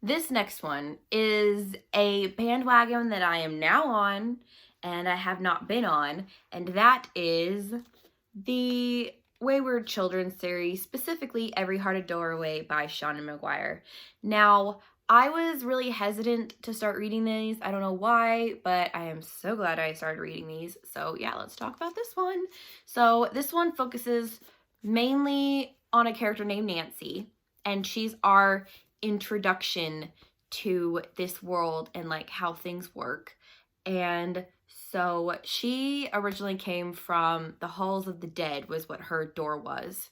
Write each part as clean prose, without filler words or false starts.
This next one is a bandwagon that I am now on and I have not been on, and that is the Wayward Children series, specifically Every Heart a Doorway by Seanan McGuire. Now, I was really hesitant to start reading these. I don't know why, but I am so glad I started reading these. So, yeah, let's talk about this one. So, this one focuses mainly on a character named Nancy, and she's our introduction to this world and like how things work. And so she originally came from the halls of the dead, was what her door was.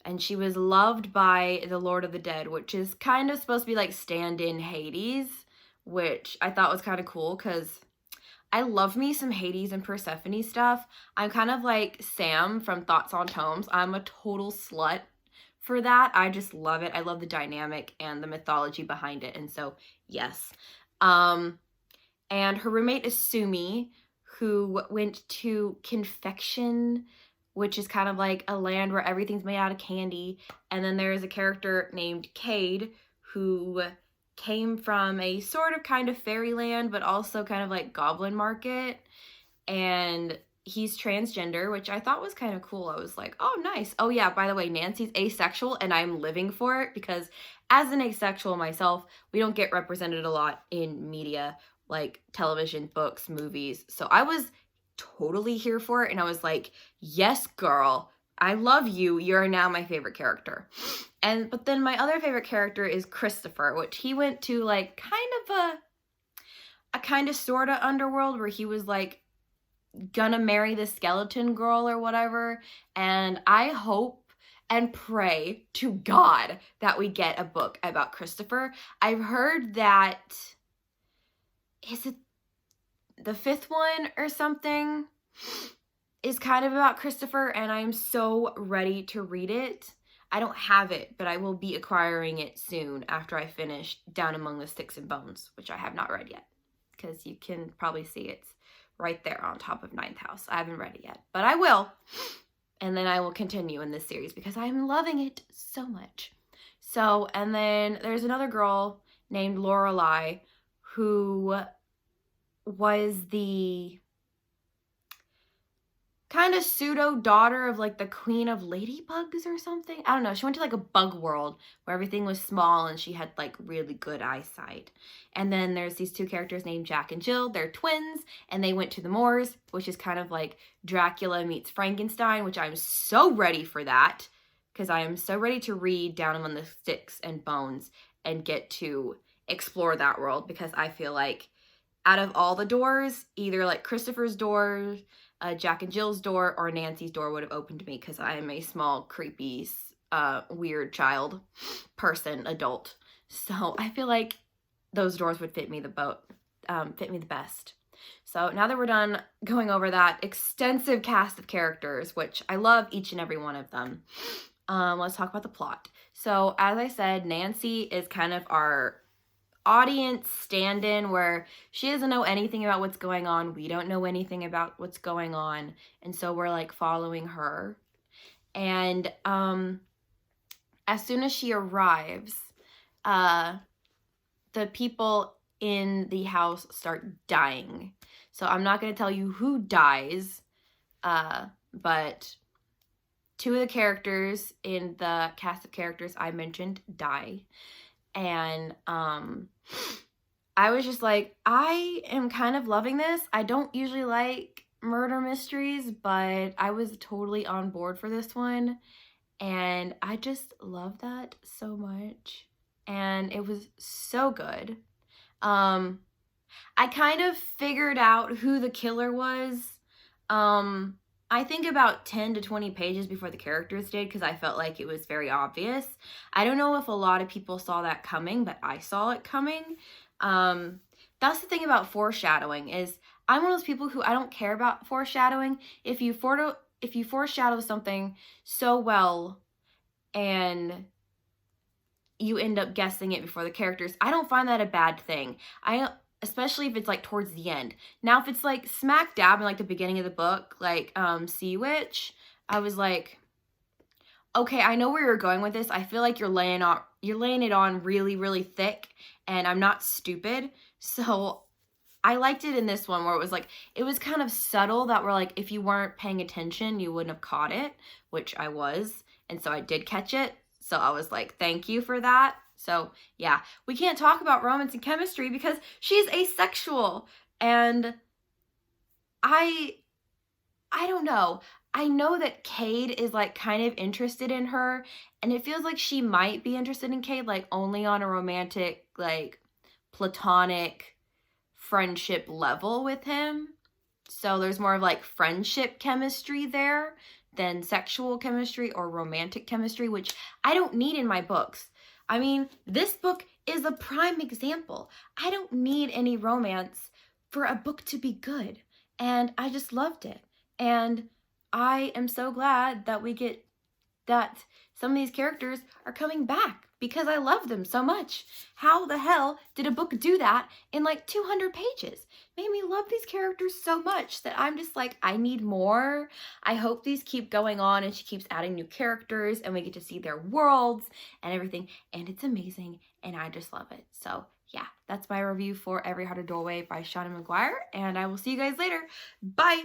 And she was loved by the Lord of the Dead, which is kind of supposed to be like stand-in Hades, which I thought was kind of cool because I love me some Hades and Persephone stuff. I'm kind of like Sam from Thoughts on Tomes. I'm a total slut for that. I just love it. I love the dynamic and the mythology behind it. And so, yes. And her roommate is Sumi, who went to Confection, which is kind of like a land where everything's made out of candy. And then there is a character named Cade, who came from a sort of kind of fairyland, but also kind of like goblin market. And he's transgender, which I thought was kind of cool. I was like, oh, nice. Oh, yeah, by the way, Nancy's asexual, and I'm living for it because as an asexual myself, we don't get represented a lot in media, like television, books, movies. So I was totally here for it, and I was like, yes, girl, I love you. You're now my favorite character. But then my other favorite character is Christopher, which he went to like kind of a kind of sort of underworld where he was like gonna marry the skeleton girl or whatever. And I hope and pray to God that we get a book about Christopher. I've heard that, is it the fifth one or something, is kind of about Christopher, and I'm so ready to read it. I don't have it, but I will be acquiring it soon after I finish Down Among the Sticks and Bones, which I have not read yet, because you can probably see it's right there on top of Ninth House. I haven't read it yet, but I will. And then I will continue in this series because I'm loving it so much. So, and then there's another girl named Lorelai who was the kind of pseudo daughter of like the queen of ladybugs or something. I don't know. She went to like a bug world where everything was small and she had like really good eyesight. And then there's these two characters named Jack and Jill. They're twins and they went to the moors, which is kind of like Dracula meets Frankenstein, which I'm so ready for that because I am so ready to read Down Among the Sticks and Bones and get to explore that world because I feel like out of all the doors, either like Christopher's door, Jack and Jill's door, or Nancy's door would have opened to me because I am a small, creepy, weird child person, adult. So I feel like those doors would fit me the best. So now that we're done going over that extensive cast of characters, which I love each and every one of them, let's talk about the plot. So as I said, Nancy is kind of our audience stand-in where she doesn't know anything about what's going on. We don't know anything about what's going on. And so we're like following her. And as soon as she arrives, the people in the house start dying. So I'm not going to tell you who dies, but two of the characters in the cast of characters I mentioned die. And I was just like, I am kind of loving this. I don't usually like murder mysteries, but I was totally on board for this one. And I just love that so much. And it was so good. I kind of figured out who the killer was. I think about 10 to 20 pages before the characters did because I felt like it was very obvious. I don't know if a lot of people saw that coming, but I saw it coming. That's the thing about foreshadowing is I'm one of those people who I don't care about foreshadowing. If you foreshadow something so well and you end up guessing it before the characters, I don't find that a bad thing. Especially if it's like towards the end. Now, if it's like smack dab in like the beginning of the book, like Sea Witch, I was like, Okay, I know where you're going with this. I feel like you're laying it on really, really thick, and I'm not stupid. So I liked it in this one where it was like it was kind of subtle that we're like if you weren't paying attention, you wouldn't have caught it, which I was. And so I did catch it. So I was like, thank you for that. So yeah, we can't talk about romance and chemistry because she's asexual. And I I don't know. I know that Cade is like kind of interested in her, and it feels like she might be interested in Cade like only on a romantic, like platonic friendship level with him. So there's more of like friendship chemistry there than sexual chemistry or romantic chemistry, which I don't need in my books. I mean, this book is a prime example. I don't need any romance for a book to be good. And I just loved it. And I am so glad that we get that some of these characters are coming back because I love them so much. How the hell did a book do that in like 200 pages? Made me love these characters so much that I'm just like, I need more. I hope these keep going on and she keeps adding new characters and we get to see their worlds and everything. And it's amazing and I just love it. So yeah, that's my review for Every Heart a Doorway by Shauna Maguire, and I will see you guys later. Bye!